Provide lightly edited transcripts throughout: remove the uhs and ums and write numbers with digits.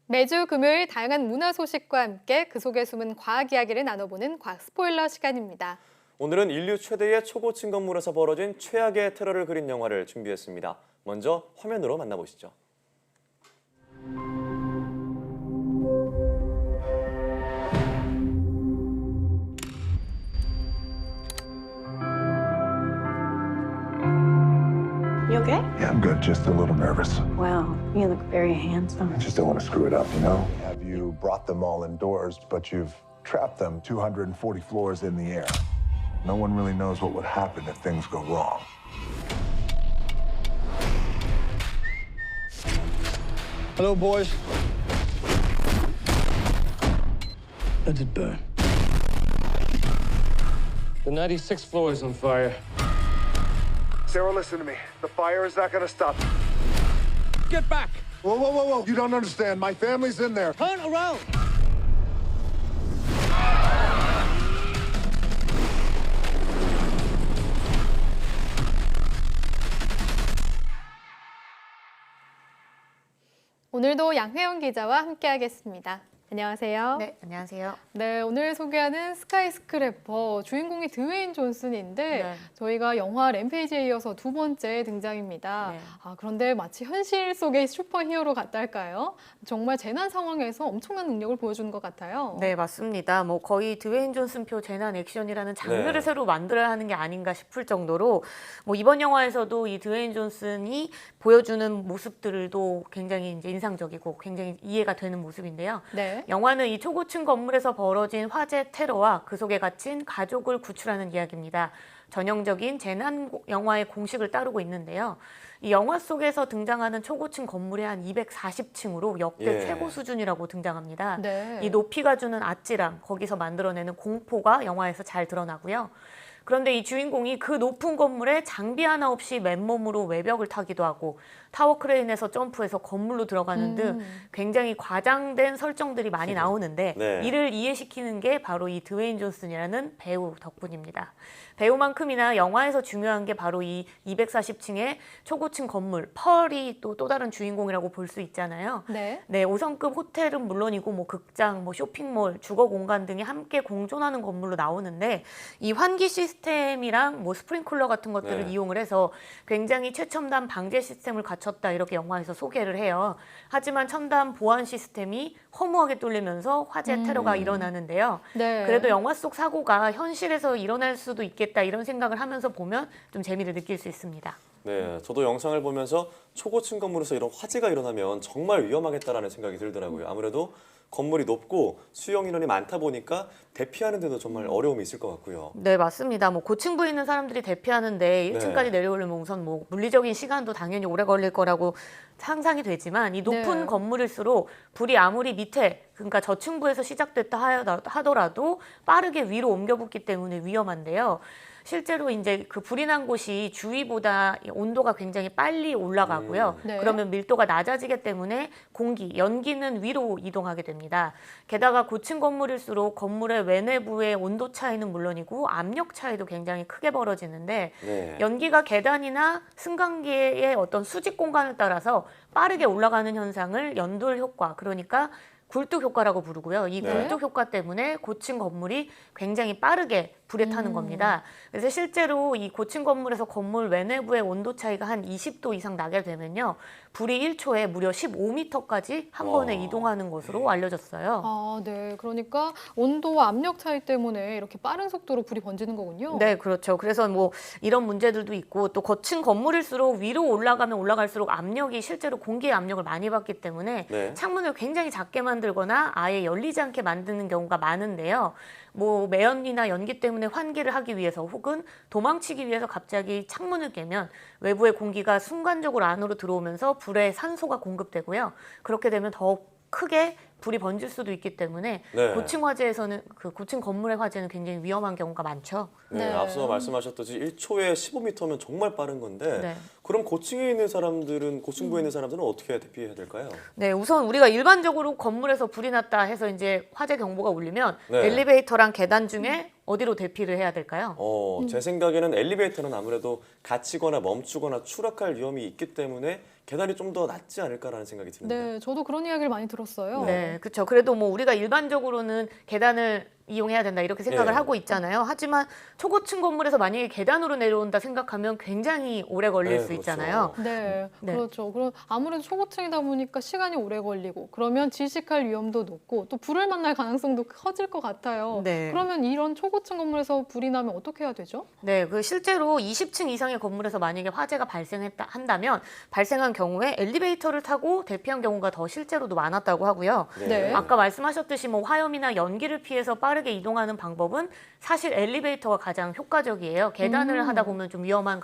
매주 금요일 다양한 문화 소식과 함께 그 속에 숨은 과학 이야기를 나눠보는 과학 스포일러 시간입니다. 오늘은 인류 최대의 초고층 건물에서 벌어진 최악의 테러를 그린 영화를 준비했습니다. 먼저 화면으로 만나보시죠. You okay? Yeah, I'm good. Just a little nervous. Wow, you look very handsome. I just don't want to screw it up, you know? Have you brought them all indoors, but you've trapped them 240 floors in the air? No one really knows what would happen if things go wrong. Hello, boys. Let it burn. The 96th floor is on fire. Sarah, listen to me. The fire is not going to stop. Get back! Whoa, whoa, whoa, whoa. You don't understand. My family's in there. Turn around! 오늘도 양혜영 기자와 함께하겠습니다. 안녕하세요. 네, 안녕하세요. 네, 오늘 소개하는 스카이스크래퍼 주인공이 드웨인 존슨인데 네. 저희가 영화 램페이지에 이어서 두 번째 등장입니다. 네. 그런데 마치 현실 속의 슈퍼히어로 같다 할까요? 정말 재난 상황에서 엄청난 능력을 보여주는 것 같아요. 네, 맞습니다. 뭐 거의 드웨인 존슨표 재난 액션이라는 장르를 네. 새로 만들어야 하는 게 아닌가 싶을 정도로 뭐 이번 영화에서도 이 드웨인 존슨이 보여주는 모습들도 굉장히 이제 인상적이고 굉장히 이해가 되는 모습인데요. 네. 영화는 이 초고층 건물에서 벌어진 화재 테러와 그 속에 갇힌 가족을 구출하는 이야기입니다. 전형적인 재난 영화의 공식을 따르고 있는데요. 이 영화 속에서 등장하는 초고층 건물이 한 240층으로 역대 최고 수준이라고 등장합니다. 네. 이 높이가 주는 아찔함, 거기서 만들어내는 공포가 영화에서 잘 드러나고요. 그런데 이 주인공이 그 높은 건물에 장비 하나 없이 맨몸으로 외벽을 타기도 하고 타워 크레인에서 점프해서 건물로 들어가는 등 굉장히 과장된 설정들이 많이 나오는데 네. 이를 이해시키는 게 바로 이 드웨인 존슨이라는 배우 덕분입니다. 배우만큼이나 영화에서 중요한 게 바로 이 240층의 초고층 건물, 펄이 또 다른 주인공이라고 볼 수 있잖아요. 네. 네, 5성급 호텔은 물론이고 뭐 극장, 뭐 쇼핑몰, 주거 공간 등이 함께 공존하는 건물로 나오는데 이 환기 시스템이랑 뭐 스프링클러 같은 것들을 네. 이용을 해서 굉장히 최첨단 방제 시스템을 갖췄다 이렇게 영화에서 소개를 해요. 하지만 첨단 보안 시스템이 허무하게 뚫리면서 화재 테러가 일어나는데요. 네. 그래도 영화 속 사고가 현실에서 일어날 수도 있겠다 이런 생각을 하면서 보면 좀 재미를 느낄 수 있습니다. 네, 저도 영상을 보면서 초고층 건물에서 이런 화재가 일어나면 정말 위험하겠다라는 생각이 들더라고요. 아무래도 건물이 높고 수용 인원이 많다 보니까 대피하는 데도 정말 어려움이 있을 것 같고요. 네, 맞습니다. 뭐 고층부에 있는 사람들이 대피하는데 1층까지 내려오려면 우선 뭐 물리적인 시간도 당연히 오래 걸릴 거라고 상상이 되지만 이 높은 네. 건물일수록 불이 아무리 밑에 그러니까 저층부에서 시작됐다 하더라도 빠르게 위로 옮겨붙기 때문에 위험한데요. 실제로 이제 그 불이 난 곳이 주위보다 온도가 굉장히 빨리 올라가고요. 네. 그러면 밀도가 낮아지기 때문에 연기는 위로 이동하게 됩니다. 게다가 고층 건물일수록 건물의 외내부의 온도 차이는 물론이고 압력 차이도 굉장히 크게 벌어지는데 네. 연기가 계단이나 승강기의 어떤 수직 공간을 따라서 빠르게 올라가는 현상을 연돌 효과, 그러니까 굴뚝 효과라고 부르고요. 이 네. 굴뚝 효과 때문에 고층 건물이 굉장히 빠르게 불에 타는 겁니다. 그래서 실제로 이 고층 건물에서 건물 외내부의 온도 차이가 한 20도 이상 나게 되면요. 불이 1초에 무려 15m까지 한 번에 이동하는 것으로 알려졌어요. 네. 그러니까 온도와 압력 차이 때문에 이렇게 빠른 속도로 불이 번지는 거군요. 네, 그렇죠. 그래서 뭐 이런 문제들도 있고 또 거층 건물일수록 위로 올라가면 올라갈수록 압력이 실제로 공기의 압력을 많이 받기 때문에 네. 창문을 굉장히 작게 만들거나 아예 열리지 않게 만드는 경우가 많은데요. 뭐 매연이나 연기 때문에 환기를 하기 위해서 혹은 도망치기 위해서 갑자기 창문을 깨면 외부의 공기가 순간적으로 안으로 들어오면서 불에 산소가 공급되고요. 그렇게 되면 더 크게 불이 번질 수도 있기 때문에 네. 고층 화재에서는 그 고층 건물의 화재는 굉장히 위험한 경우가 많죠. 네, 네. 앞서 말씀하셨듯이 1초에 15m면 정말 빠른 건데 네. 그럼 고층에 있는 사람들은 고층부에 있는 사람들은 어떻게 대피해야 될까요? 네, 우선 우리가 일반적으로 건물에서 불이 났다 해서 이제 화재 경보가 울리면 네. 엘리베이터랑 계단 중에 어디로 대피를 해야 될까요? 제 생각에는 엘리베이터는 아무래도 갇히거나 멈추거나 추락할 위험이 있기 때문에 계단이 좀 더 낫지 않을까라는 생각이 드는데. 네, 저도 그런 이야기를 많이 들었어요. 네, 그렇죠. 그래도 뭐 우리가 일반적으로는 계단을 이용해야 된다 이렇게 생각을 네. 하고 있잖아요. 하지만 초고층 건물에서 만약에 계단으로 내려온다 생각하면 굉장히 오래 걸릴 네, 수 그렇죠. 있잖아요. 네, 네. 그렇죠. 그럼 아무래도 초고층이다 보니까 시간이 오래 걸리고 그러면 질식할 위험도 높고 또 불을 만날 가능성도 커질 것 같아요. 네. 그러면 이런 초고층 건물에서 불이 나면 어떻게 해야 되죠? 네, 그 실제로 20층 이상의 건물에서 만약에 화재가 한다면 발생한 경우에 엘리베이터를 타고 대피한 경우가 더 실제로도 많았다고 하고요. 네. 아까 말씀하셨듯이 뭐 화염이나 연기를 피해서 빠르게 이동하는 방법은 사실 엘리베이터가 가장 효과적이에요. 계단을 하다 보면 좀 위험한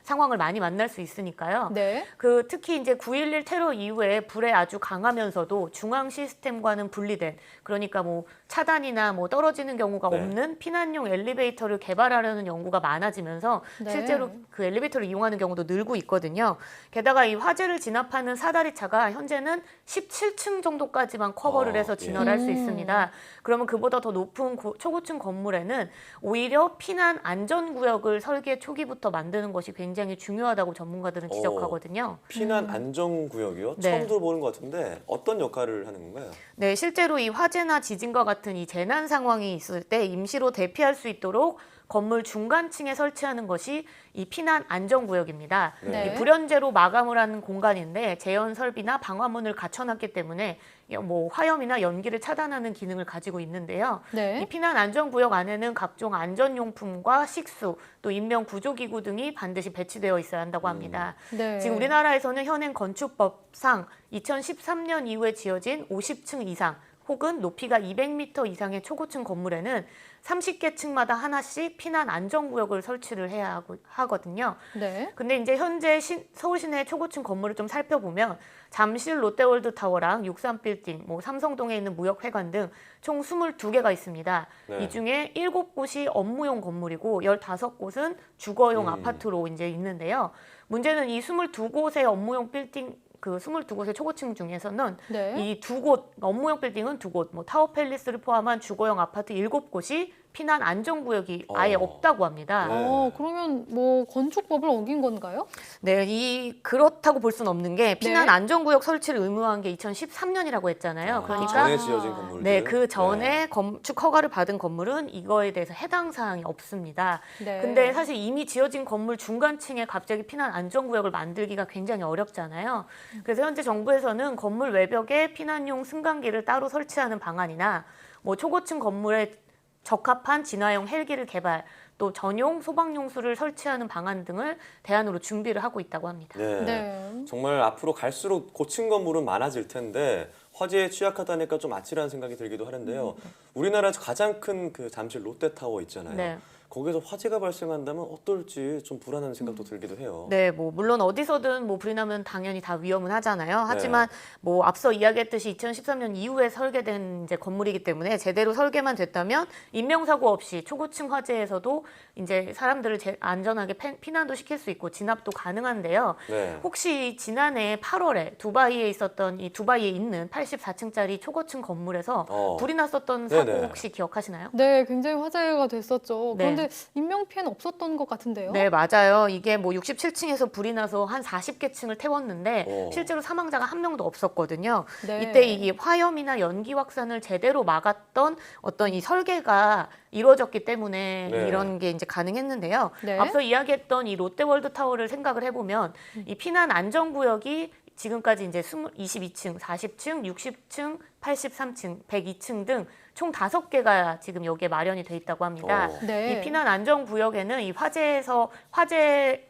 상황을 많이 만날 수 있으니까요. 네. 그 특히 이제 9.11 테러 이후에 불에 아주 강하면서도 중앙 시스템과는 분리된, 그러니까 뭐 차단이나 뭐 떨어지는 경우가 네. 없는 피난용 엘리베이터를 개발하려는 연구가 많아지면서 네. 실제로 그 엘리베이터를 이용하는 경우도 늘고 있거든요. 게다가 이 화재를 진압하는 사다리차가 현재는 17층 정도까지만 커버를 해서 진화를 할 수 있습니다. 그러면 그보다 더 높은 초고층 건물에는 오히려 피난 안전구역을 설계 초기부터 만드는 것이 굉장히 중요하다고 전문가들은 지적하거든요. 피난 안전구역이요? 네. 처음 들어보는 것 같은데 어떤 역할을 하는 건가요? 네, 실제로 이 화재나 지진과 같은 이 재난 상황이 있을 때 임시로 대피할 수 있도록 건물 중간층에 설치하는 것이 이 피난 안전구역입니다. 네. 이 불연제로 마감을 하는 공간인데 재현 설비나 방화문을 갖춰놨기 때문에 뭐 화염이나 연기를 차단하는 기능을 가지고 있는데요. 네. 이 피난 안전구역 안에는 각종 안전용품과 식수, 또 인명 구조기구 등이 반드시 배치되어 있어야 한다고 합니다. 네. 지금 우리나라에서는 현행 건축법상 2013년 이후에 지어진 50층 이상 혹은 높이가 200m 이상의 초고층 건물에는 30개 층마다 하나씩 피난 안전구역을 설치를 해야 하거든요. 네. 근데 이제 현재 서울 시내 초고층 건물을 좀 살펴보면 잠실 롯데월드 타워랑 63빌딩, 뭐 삼성동에 있는 무역회관 등 총 22개가 있습니다. 네. 이 중에 7곳이 업무용 건물이고 15곳은 주거용 아파트로 이제 있는데요. 문제는 이 22곳의 업무용 빌딩, 그 22곳의 초고층 중에서는 네. 이 2곳, 업무용 빌딩은 2곳, 뭐 타워팰리스를 포함한 주거용 아파트 7곳이 피난 안전구역이 아예 없다고 합니다. 네. 그러면 뭐 건축법을 어긴 건가요? 네, 그렇다고 볼 수는 없는 게 피난 네. 안전구역 설치를 의무화한 게 2013년이라고 했잖아요. 그러니까 전에 지어진 건물들. 네, 그 전에 건축 허가를 받은 건물은 이거에 대해서 해당 사항이 없습니다. 네. 근데 사실 이미 지어진 건물 중간층에 갑자기 피난 안전구역을 만들기가 굉장히 어렵잖아요. 그래서 현재 정부에서는 건물 외벽에 피난용 승강기를 따로 설치하는 방안이나 뭐 초고층 건물에 적합한 진화용 헬기를 개발, 또 전용 소방용수를 설치하는 방안 등을 대안으로 준비를 하고 있다고 합니다. 네. 네. 정말 앞으로 갈수록 고층 건물은 많아질 텐데 화재에 취약하다니까 좀 아찔한 생각이 들기도 하는데요. 우리나라에서 가장 큰 그 잠실 롯데타워 있잖아요. 네. 거기서 화재가 발생한다면 어떨지 좀 불안한 생각도 들기도 해요. 네, 뭐 물론 어디서든 뭐 불이 나면 당연히 다 위험은 하잖아요. 하지만 뭐 앞서 이야기했듯이 2013년 이후에 설계된 이제 건물이기 때문에 제대로 설계만 됐다면 인명사고 없이 초고층 화재에서도 이제 사람들을 안전하게 피난도 시킬 수 있고 진압도 가능한데요. 네. 혹시 지난해 8월에 두바이에 있었던 이 두바이에 있는 84층짜리 초고층 건물에서 불이 났었던 사고 네네. 혹시 기억하시나요? 네, 굉장히 화제가 됐었죠. 네. 그런데 인명 피해는 없었던 것 같은데요. 네, 맞아요. 이게 뭐 67층에서 불이 나서 한 40개 층을 태웠는데 실제로 사망자가 한 명도 없었거든요. 네. 이때 이 화염이나 연기 확산을 제대로 막았던 어떤 이 설계가 이루어졌기 때문에 네. 이런 게 이제 가능했는데요. 네. 앞서 이야기했던 이 롯데월드 타워를 생각을 해보면 이 피난 안전구역이 지금까지 이제 22층, 40층, 60층, 83층, 102층 등 총 5개가 지금 여기에 마련이 돼 있다고 합니다. 네. 이 피난 안전 구역에는 이 화재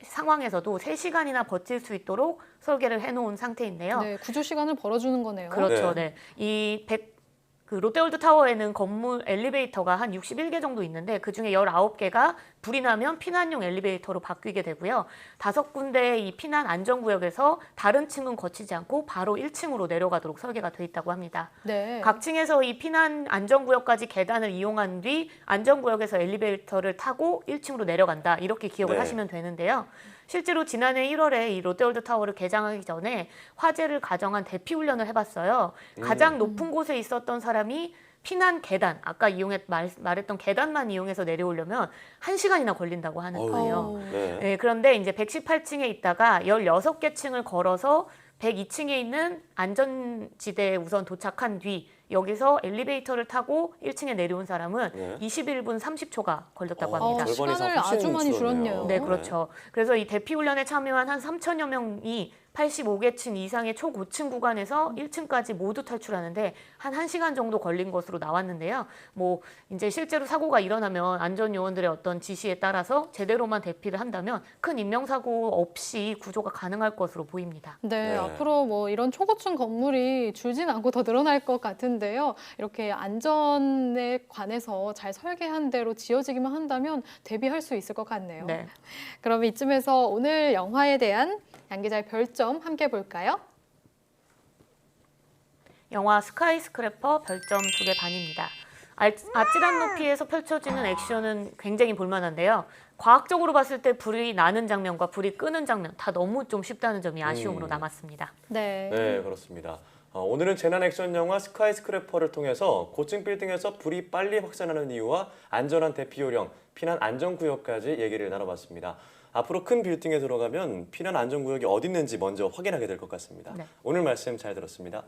상황에서도 3시간이나 버틸 수 있도록 설계를 해놓은 상태인데요. 네, 구조 시간을 벌어주는 거네요. 그렇죠. 네. 그 롯데월드 타워에는 건물 엘리베이터가 한 61개 정도 있는데 그중에 19개가 불이 나면 피난용 엘리베이터로 바뀌게 되고요. 5군데의 이 피난 안전구역에서 다른 층은 거치지 않고 바로 1층으로 내려가도록 설계가 돼 있다고 합니다. 네. 각 층에서 이 피난 안전구역까지 계단을 이용한 뒤 안전구역에서 엘리베이터를 타고 1층으로 내려간다. 이렇게 기억을 네. 하시면 되는데요. 실제로 지난해 1월에 이 롯데월드 타워를 개장하기 전에 화재를 가정한 대피 훈련을 해봤어요. 가장 높은 곳에 있었던 사람이 피난 계단, 아까 말했던 계단만 이용해서 내려오려면 1시간이나 걸린다고 하는 거예요. 어우. 네. 네, 그런데 이제 118층에 있다가 16개 층을 걸어서 102층에 있는 안전지대에 우선 도착한 뒤 여기서 엘리베이터를 타고 1층에 내려온 사람은 네. 21분 30초가 걸렸다고 어, 합니다. 절반 이상 시간을 훨씬 아주 많이 줄었네요. 네, 그렇죠. 그래서 이 대피 훈련에 참여한 한 3천여 명이 85개 층 이상의 초고층 구간에서 1층까지 모두 탈출하는데 한 1시간 정도 걸린 것으로 나왔는데요. 뭐 이제 실제로 사고가 일어나면 안전 요원들의 어떤 지시에 따라서 제대로만 대피를 한다면 큰 인명사고 없이 구조가 가능할 것으로 보입니다. 네, 네. 앞으로 뭐 이런 초고층 건물이 줄진 않고 더 늘어날 것 같은데요. 이렇게 안전에 관해서 잘 설계한 대로 지어지기만 한다면 대비할 수 있을 것 같네요. 네. 그럼 이쯤에서 오늘 영화에 대한 양 기자의 별점 함께 볼까요? 영화 스카이스크래퍼 별점 2개 반입니다. 아찔한 높이에서 펼쳐지는 액션은 굉장히 볼만한데요. 과학적으로 봤을 때 불이 나는 장면과 불이 끄는 장면 다 너무 좀 쉽다는 점이 아쉬움으로 남았습니다. 네. 네, 그렇습니다. 오늘은 재난 액션 영화 스카이스크래퍼를 통해서 고층 빌딩에서 불이 빨리 확산하는 이유와 안전한 대피 요령, 피난 안전구역까지 얘기를 나눠봤습니다. 앞으로 큰 빌딩에 들어가면 피난 안전구역이 어디 있는지 먼저 확인하게 될 것 같습니다. 네. 오늘 말씀 잘 들었습니다.